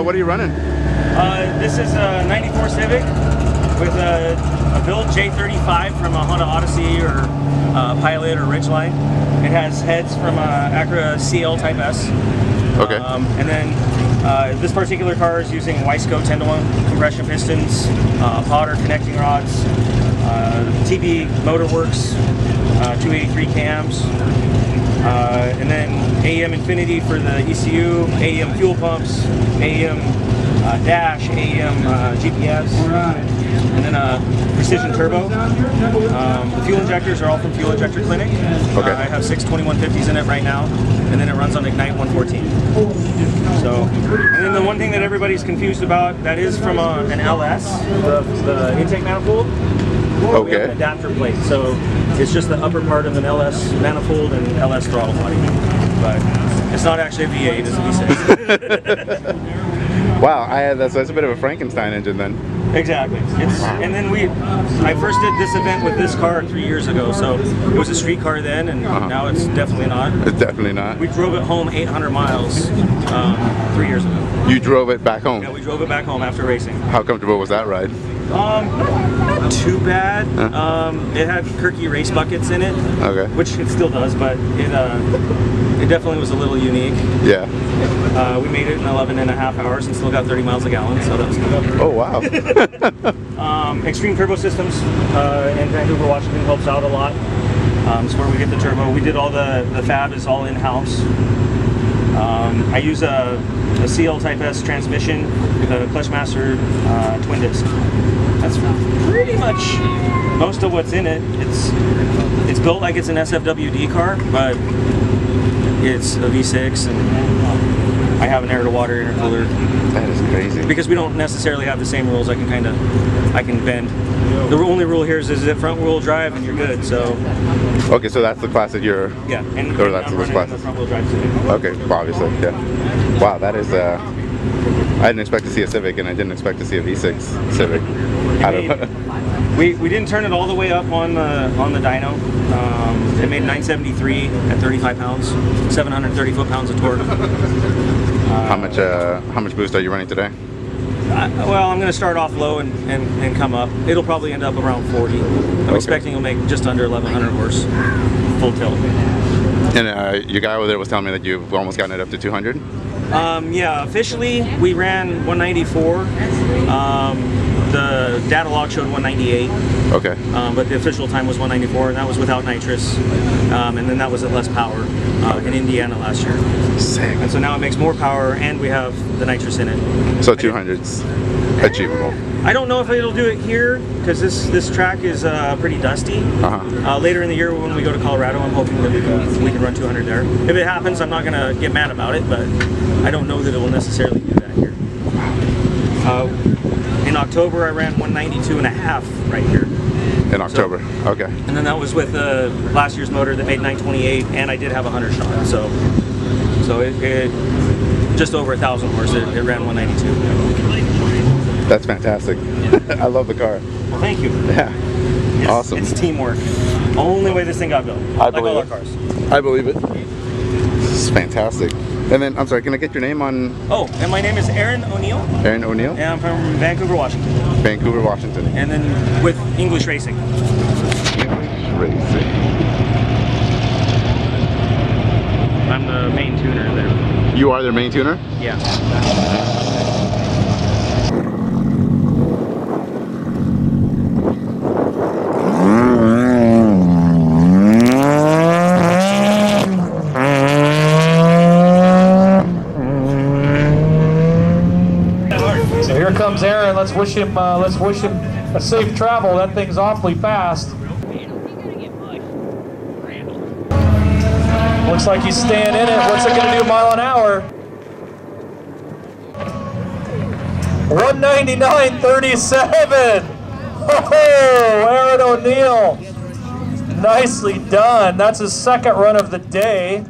what are you running? This is a 94 Civic with a built J35 from a Honda Odyssey or Pilot or Ridgeline. It has heads from Acura CL Type S. Okay. And then this particular car is using Wiseco 10-to-1 compression pistons, Potter connecting rods, TB Motorworks 283 cams, and then AEM Infinity for the ECU, AEM fuel pumps, AEM dash, AEM GPS, and then precision turbo. The fuel injectors are all from Fuel Injector Clinic. Okay. I have 6 2150s in it right now, and then it runs on Ignite 114. So, and then the one thing that everybody's confused about, that is from an LS, the intake manifold. Okay. We have an adapter plate, so it's just the upper part of an LS manifold and LS throttle body. But it's not actually a V8, it's a V6. Wow, that's a bit of a Frankenstein engine then. Exactly. And then I first did this event with this car 3 years ago, so it was a street car then, and now it's definitely not. It's definitely not. We drove it home 800 miles 3 years ago. You drove it back home? Yeah, we drove it back home after racing. How comfortable was that ride? Too bad. It had Kirky race buckets in it, okay, which it still does, but it definitely was a little unique. Yeah. We made it in 11.5 hours and still got 30 miles a gallon, so that was good. Oh wow. Extreme Turbo Systems in Vancouver, Washington helps out a lot. It's where we get the turbo. We did all the fab is all in-house. I use a CL Type S transmission with a Clutchmaster twin disc. That's pretty much most of what's in it. It's built like it's an SFWD car, but it's a V6, and I have an air-to-water intercooler. That is crazy. Because we don't necessarily have the same rules, I can bend. The only rule here is it front-wheel drive and you're good. So. Okay, so that's the class that you're. Yeah, and that's the class. Front-wheel drive Civic. Okay, obviously, yeah. Wow, that is. I didn't expect to see a Civic, and I didn't expect to see a V6 Civic. We didn't turn it all the way up on the dyno. It made 973 at 35 pounds, 730 foot-pounds of torque. How much boost are you running today? Well, I'm going to start off low and come up. It'll probably end up around 40. I'm expecting it'll make just under 1,100 horse, full tilt. And your guy over there was telling me that you've almost gotten it up to 200? Yeah, officially we ran 194. The data log showed 198. Okay. But the official time was 194, and that was without nitrous. And then that was at less power in Indiana last year. Sick. And so now it makes more power, and we have the nitrous in it. So 200's achievable. I don't know if it'll do it here, because this track is pretty dusty. Later in the year when we go to Colorado, I'm hoping that we can run 200 there. If it happens, I'm not going to get mad about it, but I don't know that it will necessarily do that here. In October, I ran 192.5 right here. In October, so, okay. And then that was with last year's motor that made 928, and I did have a 100 shot. So it just over 1,000 horse. It ran 192. That's fantastic. I love the car. Well, thank you. Yeah. Awesome. It's teamwork. Only way this thing got built. Like all our cars. I believe it. This is fantastic. And then, I'm sorry, can I get your name on? Oh, and my name is Arron O'Neal. Arron O'Neal? And I'm from Vancouver, Washington. Vancouver, Washington. And then with English Racing. English Racing. I'm the main tuner there. You are their main tuner? Yeah. Here comes Arron. Let's wish him a safe travel. That thing's awfully fast. Looks like he's staying in it. What's it going to do mile an hour? 199.37. Oh, Arron O'Neal. Nicely done. That's his second run of the day.